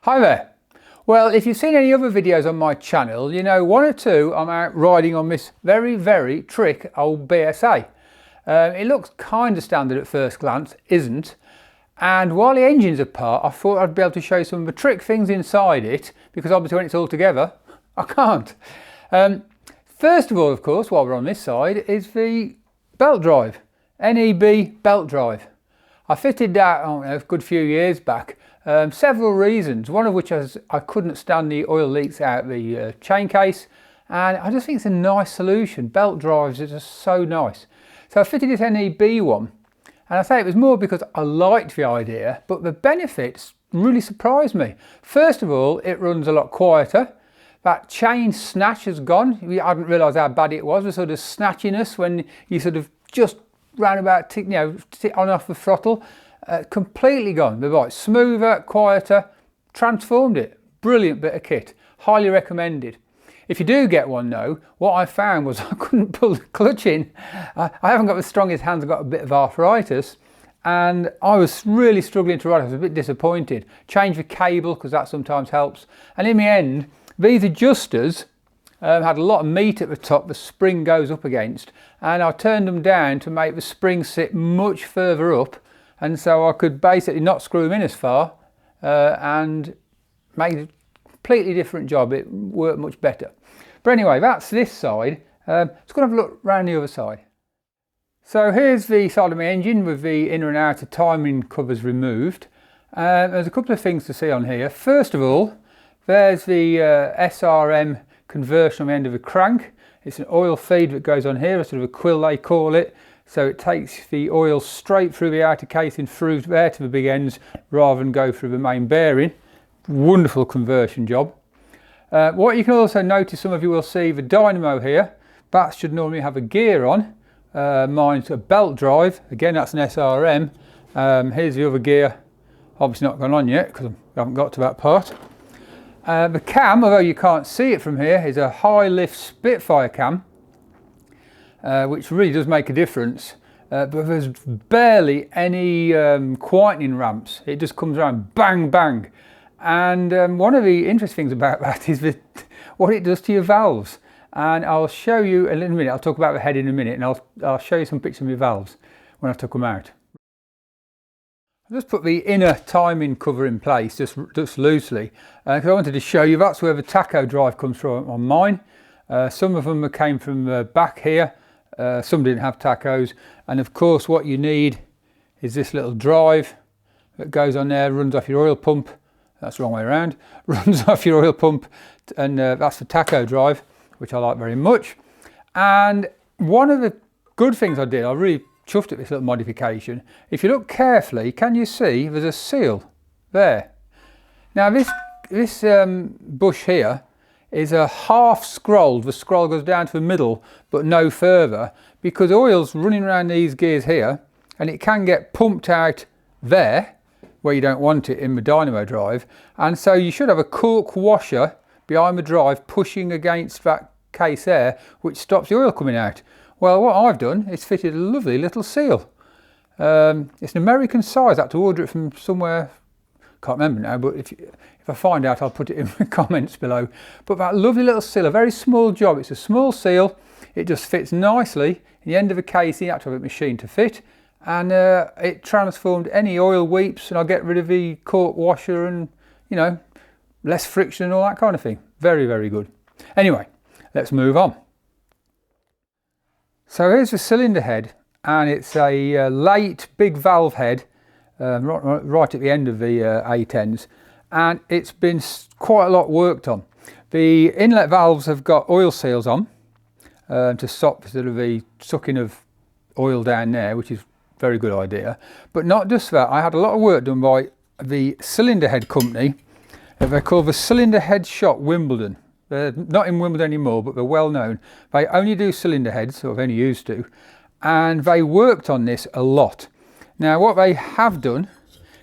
Hi there. Well, if you've seen any other videos on my channel, you know one or two I'm out riding on this very trick old BSA. It looks kind of standard at first glance, isn't. And while the engine's apart, I thought I'd be able to show you some of the trick things inside it, because obviously when it's all together, I can't. First of all, of course, while we're on this side, is the belt drive, NEB belt drive. I fitted that a good few years back. Several reasons, one of which is I couldn't stand the oil leaks out the chain case, and I just think it's a nice solution. Belt drives are just so nice. So I fitted this NEB one, and I say it was more because I liked the idea, but the benefits really surprised me. First of all, it runs a lot quieter. That chain snatch has gone. I didn't realise how bad it was, the sort of snatchiness when you sort of just round about, on and off the throttle. Completely gone. The bike smoother, quieter, transformed it. Brilliant bit of kit. Highly recommended. If you do get one though, what I found was I couldn't pull the clutch in. I haven't got the strongest hands, I've got a bit of arthritis, and I was really struggling to ride. I was a bit disappointed. Changed the cable because that sometimes helps, and in the end these adjusters had a lot of meat at the top the spring goes up against, and I turned them down to make the spring sit much further up, and so I could basically not screw them in as far and make a completely different job. It worked much better. But anyway, that's this side. Let's go and have a look round the other side. So here's the side of my engine with the inner and outer timing covers removed. There's a couple of things to see on here. First of all, there's the SRM conversion on the end of the crank. It's an oil feed that goes on here, a sort of a quill they call it. So it takes the oil straight through the outer casing through there to the big ends rather than go through the main bearing. Wonderful conversion job. What you can also notice, some of you will see the dynamo here. That should normally have a gear on. Mine's a belt drive. Again, that's an SRM. Here's the other gear. Obviously not gone on yet because I haven't got to that part. The cam, although you can't see it from here, is a high lift Spitfire cam. Which really does make a difference, but there's barely any quietening ramps. It just comes around bang bang, and one of the interesting things about that is what it does to your valves, and I'll show you in a minute. I'll talk about the head in a minute, and I'll show you some pictures of my valves when I took them out. I'll just put the inner timing cover in place just loosely, because I wanted to show you that's where the tacho drive comes from on mine. Some of them came from the back here. Some didn't have tachos, and of course what you need is this little drive that goes on there, runs off your oil pump. That's the wrong way around. Runs off your oil pump, and that's the tacho drive, which I like very much. And one of the good things I did, I really chuffed at this little modification. If you look carefully, can you see there's a seal there? Now this bush here is a half scrolled. The scroll goes down to the middle but no further, because oil's running around these gears here and it can get pumped out there where you don't want it in the dynamo drive, and so you should have a cork washer behind the drive pushing against that case there, which stops the oil coming out. Well, what I've done is fitted a lovely little seal. It's an American size. I had to order it from somewhere, can't remember now, but if I find out I'll put it in the comments below. But that lovely little seal, a very small job. It's a small seal, it just fits nicely in the end of the casing. You have to have a machine to fit, and it transformed any oil weeps, and I'll get rid of the cork washer and, less friction and all that kind of thing. Very good. Anyway, let's move on. So here's the cylinder head, and it's a late big valve head right at the end of the A10s, and it's been quite a lot worked on. The inlet valves have got oil seals on to stop sort of the sucking of oil down there, which is a very good idea. But not just that, I had a lot of work done by the cylinder head company. They're called the Cylinder Head Shop Wimbledon. They're not in Wimbledon anymore, but they're well known. They only do cylinder heads, or have only used to, and they worked on this a lot. Now what they have done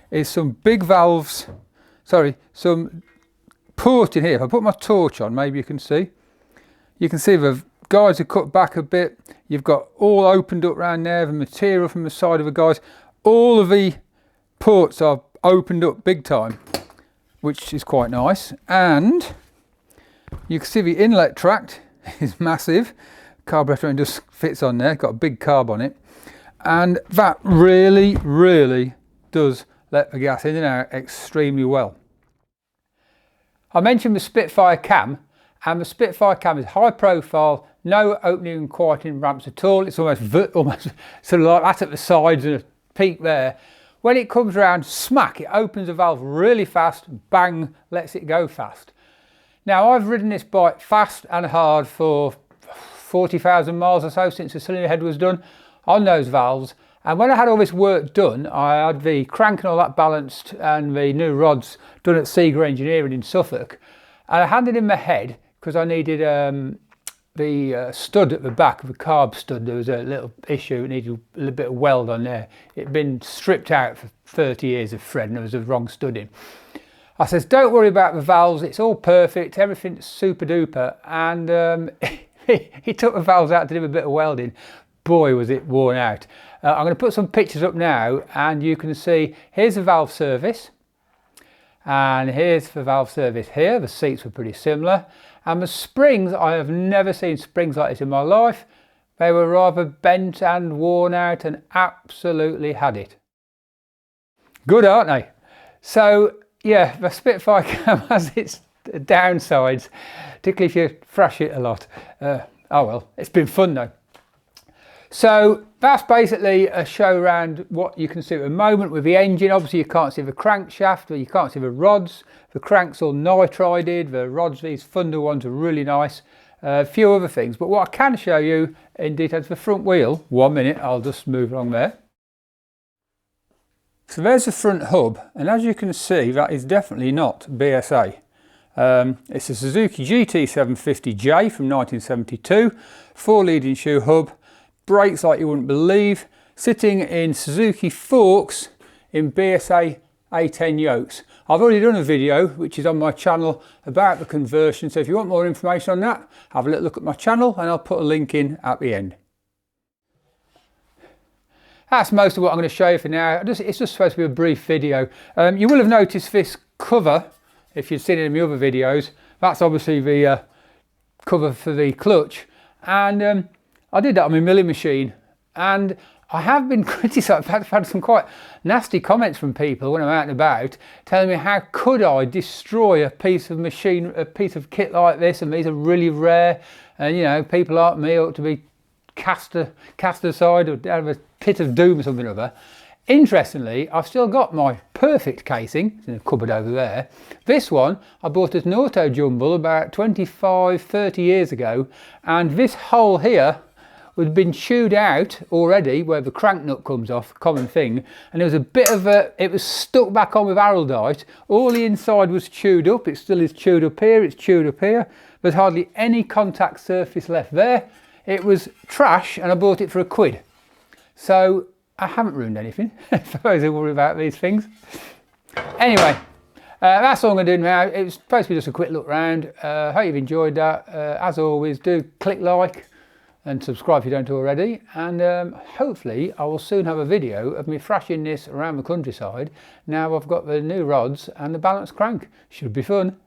is some big valves, some port in here. If I put my torch on, maybe you can see the guides are cut back a bit. You've got all opened up around there, the material from the side of the guides. All of the ports are opened up big time. which is quite nice. And you can see the inlet tract is massive. Carburetor just fits on there, got a big carb on it. And that really does let the gas in and out extremely well. I mentioned the Spitfire cam, and the Spitfire cam is high profile, no opening and quieting ramps at all. It's almost sort of like that at the sides and a peak there. When it comes around, smack, it opens the valve really fast, bang, lets it go fast. Now, I've ridden this bike fast and hard for 40,000 miles or so since the cylinder head was done on those valves, and when I had all this work done, I had the crank and all that balanced and the new rods done at Seeger Engineering in Suffolk, and I handed in my head because I needed the stud at the back of the carb stud. There was a little issue, it needed a little bit of weld on there. It'd been stripped out for 30 years of thread and there was a wrong stud in. I says, don't worry about the valves, it's all perfect, everything's super duper, and he took the valves out to do a bit of welding. Boy, was it worn out. I'm going to put some pictures up now and you can see, here's the valve service and here's the valve service here. The seats were pretty similar, and the springs, I have never seen springs like this in my life. They were rather bent and worn out and absolutely had it. Good, aren't they? So yeah, the Spitfire cam has its downsides, particularly if you thrash it a lot. Oh well, it's been fun though. So that's basically a show around what you can see at the moment with the engine. Obviously you can't see the crankshaft, but you can't see the rods. The crank's all nitrided, the rods, these Thunder ones are really nice. A few other things, but what I can show you in detail is the front wheel. 1 minute, I'll just move along there. So there's the front hub, and as you can see, that is definitely not BSA. It's a Suzuki GT750J from 1972, 4 leading shoe hub, brakes like you wouldn't believe, sitting in Suzuki forks in BSA A10 yokes. I've already done a video which is on my channel about the conversion, so if you want more information on that, have a little look at my channel and I'll put a link in at the end. That's most of what I'm going to show you for now. It's just supposed to be a brief video. You will have noticed this cover, if you've seen it in my other videos. That's obviously the cover for the clutch, and I did that on my milling machine, and I have been criticised. I've had some quite nasty comments from people when I'm out and about, telling me how could I destroy a piece of machine, a piece of kit like this, and these are really rare, and you know, people like me ought to be cast aside or out of a pit of doom or something or other. Interestingly, I've still got my perfect casing, it's in a cupboard over there. This one I bought as an auto jumble about 25-30 years ago, and this hole here had been chewed out already where the crank nut comes off, common thing, and there was a bit of it was stuck back on with araldite. All the inside was chewed up, it still is chewed up here, it's chewed up here. There's hardly any contact surface left there. It was trash and I bought it for £1. So I haven't ruined anything, for those who worry about these things. Anyway, that's all I'm going to do now. It was supposed to be just a quick look round. Hope you've enjoyed that. As always, do click like and subscribe if you don't already, and hopefully I will soon have a video of me thrashing this around the countryside now I've got the new rods and the balanced crank. Should be fun.